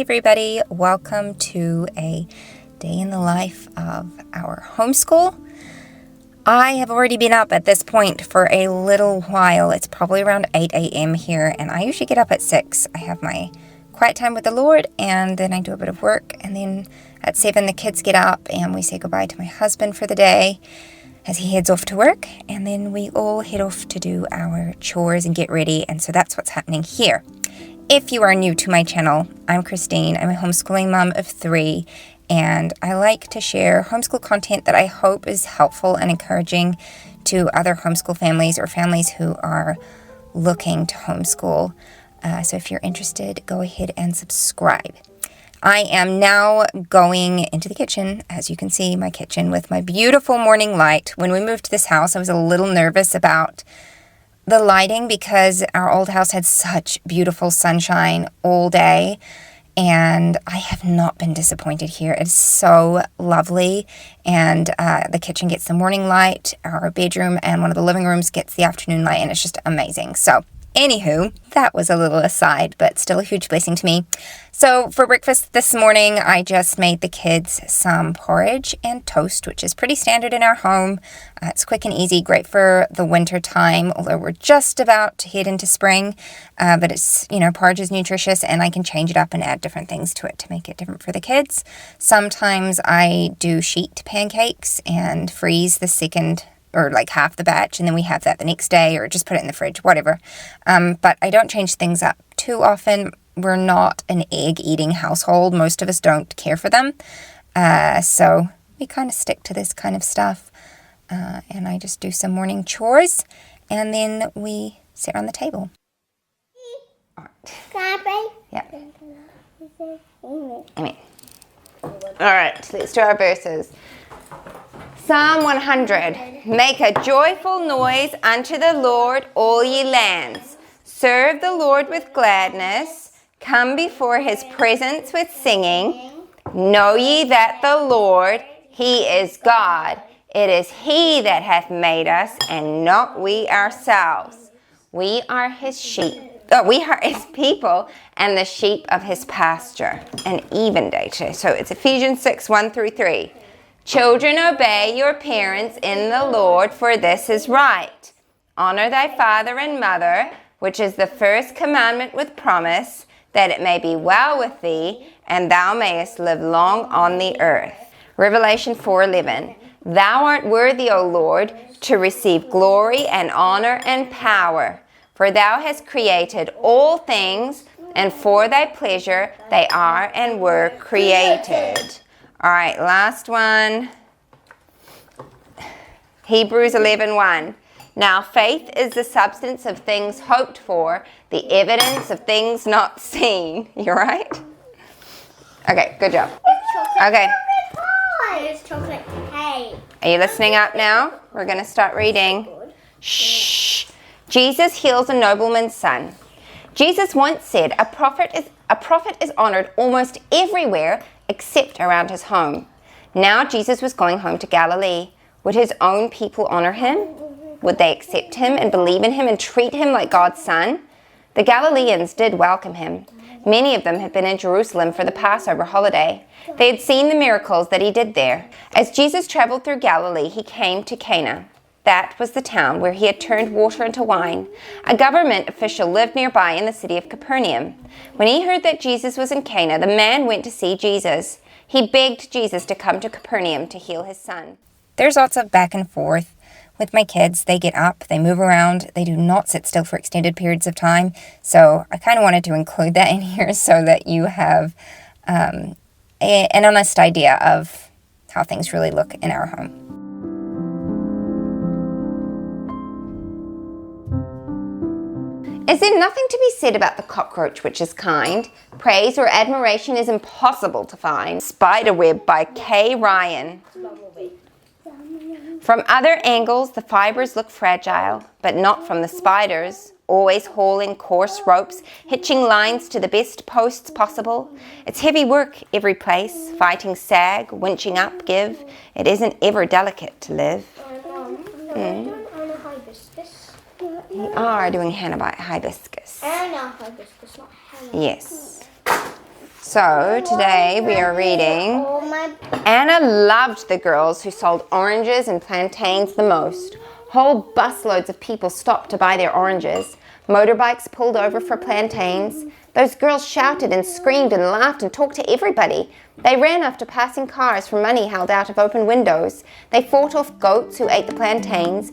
everybody, welcome to a day in the life of our homeschool. I have already been up at this point for a little while. It's probably around 8 a.m. here, and I usually get up at 6. I have my quiet time with the Lord, and then I do a bit of work, and then at 7 the kids get up and we say goodbye to my husband for the day as he heads off to work, and then we all head off to do our chores and get ready, and so that's what's happening here. If you are new to my channel, I'm Christine. I'm a homeschooling mom of 3, and I like to share homeschool content that I hope is helpful and encouraging to other homeschool families or families who are looking to homeschool. So if you're interested, go ahead and subscribe. I am now going into the kitchen, as you can see, my kitchen with my beautiful morning light. When we moved to this house, I was a little nervous about the lighting because our old house had such beautiful sunshine all day, and I have not been disappointed here. It's so lovely, and the kitchen gets the morning light, our bedroom and one of the living rooms gets the afternoon light, and it's just amazing. So anywho, that was a little aside, but still a huge blessing to me. So for breakfast this morning, I just made the kids some porridge and toast, which is pretty standard in our home. It's quick and easy, great for the winter time, although we're just about to head into spring. But it's, porridge is nutritious, and I can change it up and add different things to it to make it different for the kids. Sometimes I do sheet pancakes and freeze the second or like half the batch, and then we have that the next day, or just put it in the fridge, whatever. But I don't change things up too often. We're not an egg-eating household. Most of us don't care for them. So we kind of stick to this kind of stuff. And I just do some morning chores, and then we sit around the table. All right. Can I pray? Yeah. Amen. All right, let's do our verses. Psalm 100, make a joyful noise unto the Lord, all ye lands. Serve the Lord with gladness. Come before his presence with singing. Know ye that the Lord, he is God. It is he that hath made us, and not we ourselves. We are his sheep. We are his people, and the sheep of his pasture. An even day today. So it's Ephesians 6, 1-3. Children, obey your parents in the Lord, for this is right. Honor thy father and mother, which is the first commandment with promise, that it may be well with thee, and thou mayest live long on the earth. Revelation 4:11. Thou art worthy, O Lord, to receive glory and honor and power, for thou hast created all things, and for thy pleasure they are and were created. All right, last one. Hebrews 11:1. Now faith is the substance of things hoped for, the evidence of things not seen. You all right? Okay, good job. Okay. It's chocolate cake. Are you listening up now? We're going to start reading. Shh. Jesus heals a nobleman's son. Jesus once said, a prophet is honored almost everywhere except around his home. Now Jesus was going home to Galilee. Would his own people honor him? Would they accept him and believe in him and treat him like God's son? The Galileans did welcome him. Many of them had been in Jerusalem for the Passover holiday. They had seen the miracles that he did there. As Jesus traveled through Galilee, he came to Cana. That was the town where he had turned water into wine. A government official lived nearby in the city of Capernaum. When he heard that Jesus was in Cana, the man went to see Jesus. He begged Jesus to come to Capernaum to heal his son. There's lots of back and forth with my kids. They get up, they move around, they do not sit still for extended periods of time. So I kind of wanted to include that in here so that you have an honest idea of how things really look in our home. Is there nothing to be said about the cockroach which is kind? Praise or admiration is impossible to find. Spiderweb by Kay Ryan. From other angles, the fibers look fragile, but not from the spiders, always hauling coarse ropes, hitching lines to the best posts possible. It's heavy work every place, fighting sag, winching up, give. It isn't ever delicate to live. We are doing hibiscus. Hibiscus, not henna. Yes. So today we are reading. Anna loved the girls who sold oranges and plantains the most. Whole busloads of people stopped to buy their oranges. Motorbikes pulled over for plantains. Those girls shouted and screamed and laughed and talked to everybody. They ran after passing cars for money held out of open windows. They fought off goats who ate the plantains.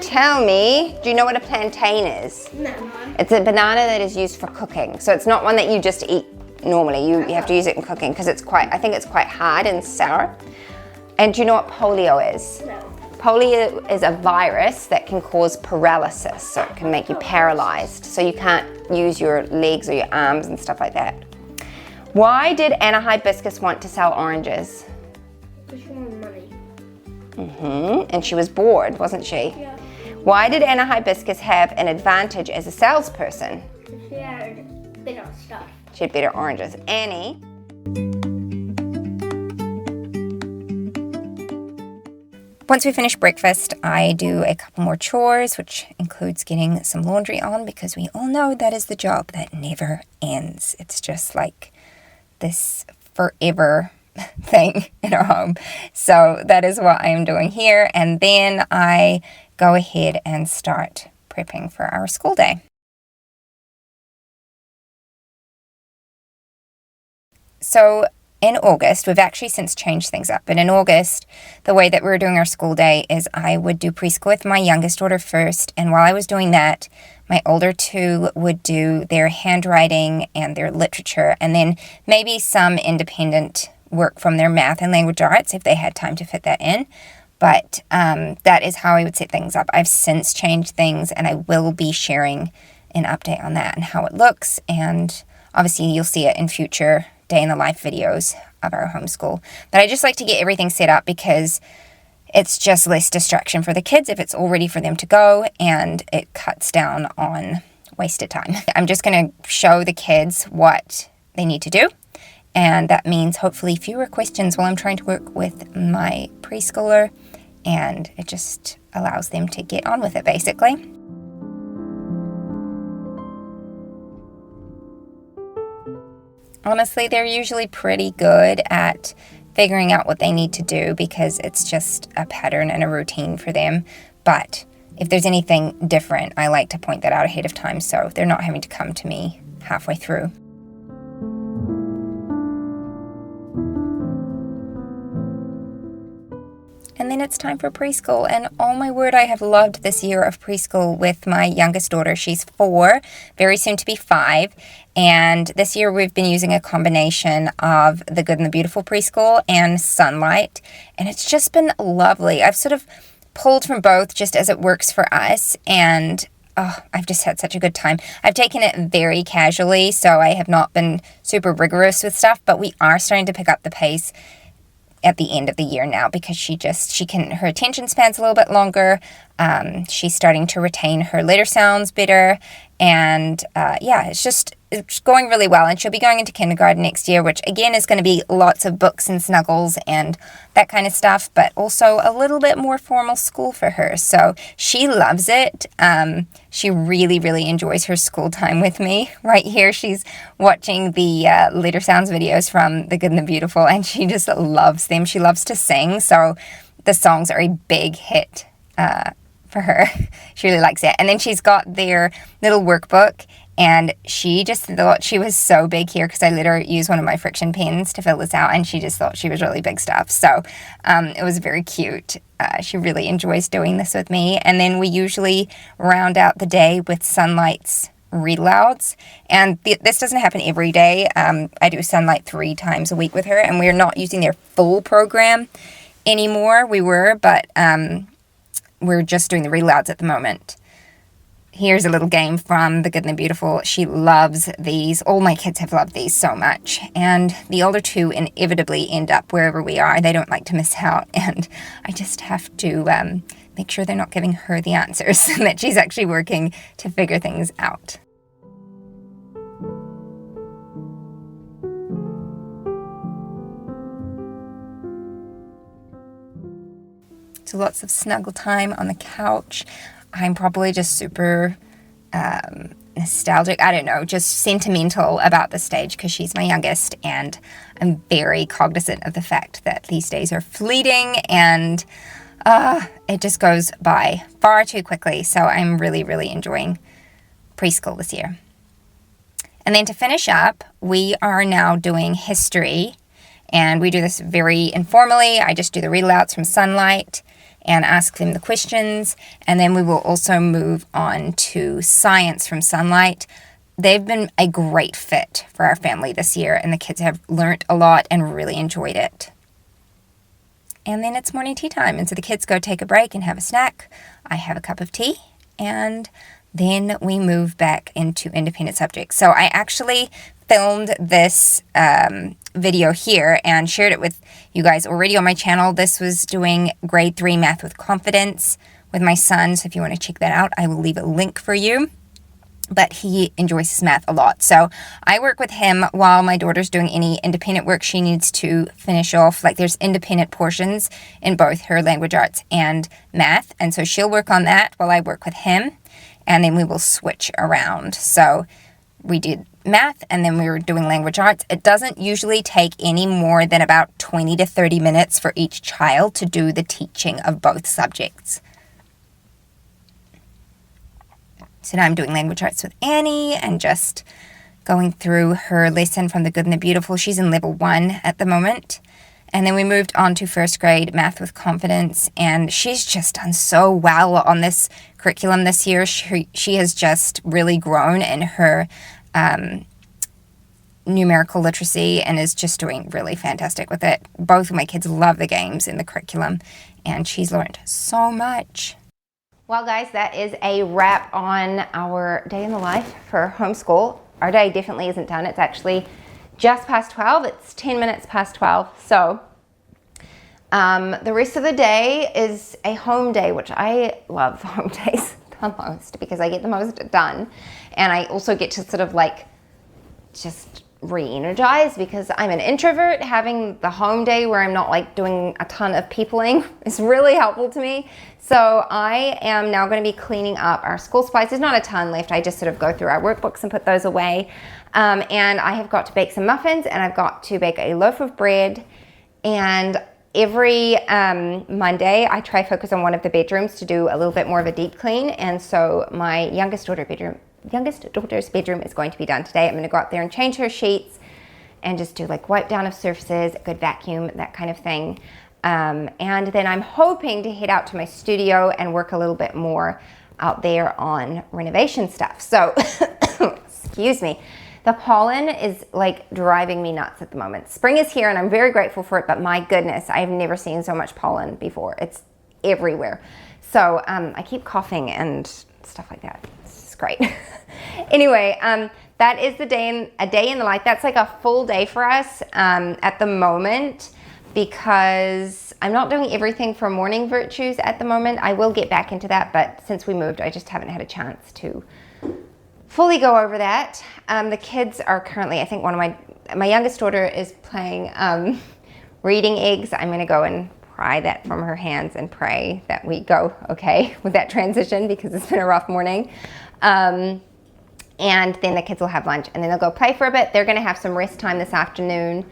Tell me, do you know what a plantain is? No. It's a banana that is used for cooking. So it's not one that you just eat normally. You have to use it in cooking because I think it's quite hard and sour. And do you know what polio is? No. Polio is a virus that can cause paralysis. So it can make you paralyzed. So you can't use your legs or your arms and stuff like that. Why did Anna Hibiscus want to sell oranges? Because she wanted money. And she was bored, wasn't she? Yeah. Why did Anna Hibiscus have an advantage as a salesperson? She had better stuff. She had better oranges. Annie? Once we finish breakfast, I do a couple more chores, which includes getting some laundry on because we all know that is the job that never ends. It's just like this forever thing in our home. So that is what I am doing here. And then I go ahead and start prepping for our school day. So in August, we've actually since changed things up. But in August, the way that we were doing our school day is I would do preschool with my youngest daughter first. And while I was doing that, my older two would do their handwriting and their literature, and then maybe some independent work from their math and language arts if they had time to fit that in. But that is how I would set things up. I've since changed things, and I will be sharing an update on that and how it looks. And obviously you'll see it in future day in the life videos of our homeschool. But I just like to get everything set up because it's just less distraction for the kids if it's all ready for them to go, and it cuts down on wasted time. I'm just going to show the kids what they need to do. And that means hopefully fewer questions while I'm trying to work with my preschooler, and it just allows them to get on with it, basically. Honestly, they're usually pretty good at figuring out what they need to do because it's just a pattern and a routine for them. But if there's anything different, I like to point that out ahead of time so they're not having to come to me halfway through. And then it's time for preschool. And oh my word, I have loved this year of preschool with my youngest daughter. She's 4, very soon to be 5. And this year we've been using a combination of the Good and the Beautiful preschool and Sunlight. And it's just been lovely. I've sort of pulled from both just as it works for us. And I've just had such a good time. I've taken it very casually, so I have not been super rigorous with stuff. But we are starting to pick up the pace at the end of the year now because her attention span's a little bit longer. She's starting to retain her letter sounds better. And it's going really well. And she'll be going into kindergarten next year, which again is going to be lots of books and snuggles and that kind of stuff, but also a little bit more formal school for her. So she loves it. She really, really enjoys her school time with me. Right here, she's watching the letter sounds videos from The Good and the Beautiful, and she just loves them. She loves to sing, so the songs are a big hit for her. She really likes it. And then she's got their little workbook, And she just thought she was so big here because I let her use one of my friction pens to fill this out, and she just thought she was really big stuff. So it was very cute. She really enjoys doing this with me. And then we usually round out the day with Sunlight's read alouds. And this doesn't happen every day. I do Sunlight 3 times a week with her, and we're not using their full program anymore. We were, but we're just doing the read alouds at the moment. Here's a little game from The Good and the Beautiful. She loves these. All my kids have loved these so much. And the older two inevitably end up wherever we are. They don't like to miss out. And I just have to make sure they're not giving her the answers and that she's actually working to figure things out. So lots of snuggle time on the couch. I'm probably just super nostalgic, I don't know, just sentimental about this stage because she's my youngest, and I'm very cognizant of the fact that these days are fleeting and it just goes by far too quickly. So I'm really, really enjoying preschool this year. And then to finish up, we are now doing history, and we do this very informally. I just do the read alouds from Sunlight and ask them the questions, and then we will also move on to science from Sunlight. They've been a great fit for our family this year, and the kids have learnt a lot and really enjoyed it. And then it's morning tea time, and so the kids go take a break and have a snack. I have a cup of tea, and then we move back into independent subjects. So I actually filmed this video here and shared it with you guys already on my channel. This was doing grade 3 math with confidence with my son. So if you want to check that out, I will leave a link for you. But he enjoys his math a lot. So I work with him while my daughter's doing any independent work she needs to finish off. Like there's independent portions in both her language arts and math. And so she'll work on that while I work with him. And then we will switch around. So we did math, and then we were doing language arts. It doesn't usually take any more than about 20 to 30 minutes for each child to do the teaching of both subjects. So now I'm doing language arts with Annie and just going through her lesson from The Good and the Beautiful. She's in level 1 at the moment. And then we moved on to first grade math with confidence, and she's just done so well on this curriculum this year. She has just really grown in her numerical literacy and is just doing really fantastic with it. Both of my kids love the games in the curriculum, and she's learned so much. Well, guys, that is a wrap on our day in the life for homeschool. Our day definitely isn't done. It's actually just past 12. It's 10 minutes past 12. So the rest of the day is a home day, which I love home days the most because I get the most done. And I also get to sort of like just re-energize because I'm an introvert. Having the home day where I'm not like doing a ton of peopling is really helpful to me. So I am now going to be cleaning up our school supplies. There's not a ton left. I just sort of go through our workbooks and put those away. And I have got to bake some muffins, and I've got to bake a loaf of bread. And every Monday, I try focus on one of the bedrooms to do a little bit more of a deep clean. And so my youngest daughter's bedroom is going to be done today. I'm going to go up there and change her sheets and just do like wipe down of surfaces, a good vacuum, that kind of thing. And then I'm hoping to head out to my studio and work a little bit more out there on renovation stuff. So, excuse me. The pollen is like driving me nuts at the moment. Spring is here and I'm very grateful for it, but my goodness, I've never seen so much pollen before. It's everywhere. So I keep coughing and stuff like that. It's great. Anyway, that is a day in the life. That's like a full day for us at the moment because I'm not doing everything for morning virtues at the moment. I will get back into that, but since we moved, I just haven't had a chance to fully go over that. The kids are currently, I think one of my youngest daughter is playing reading eggs. I'm going to go and pry that from her hands and pray that we go okay with that transition because it's been a rough morning. And then the kids will have lunch and then they'll go play for a bit. They're going to have some rest time this afternoon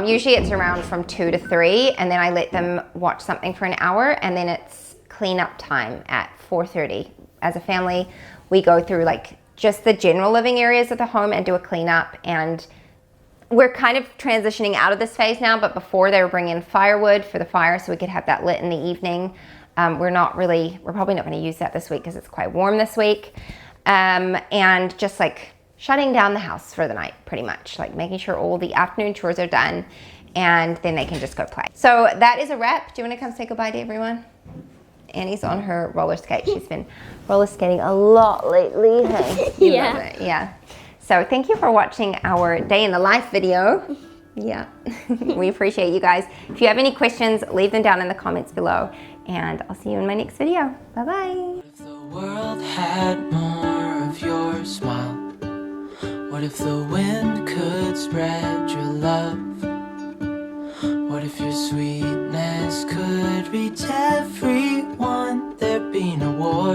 usually it's around from 2 to 3, and then I let them watch something for an hour, and then it's cleanup time at 4:30. As a family, we go through like just the general living areas of the home and do a cleanup. And we're kind of transitioning out of this phase now, but before they were bringing firewood for the fire so we could have that lit in the evening. We're probably not going to use that this week because it's quite warm this week. And just like shutting down the house for the night, pretty much, like making sure all the afternoon chores are done, and then they can just go play. So that is a wrap. Do you want to come say goodbye to everyone? Annie's on her roller skate. She's been roller skating a lot lately. Hey, you love it. Yeah. So thank you for watching our day in the life video. Yeah, we appreciate you guys. If you have any questions, leave them down in the comments below, and I'll see you in my next video. Bye-bye. If the world had more of your smile, what if the wind could spread your love? What if your sweetness could reach everyone? There'd be no war.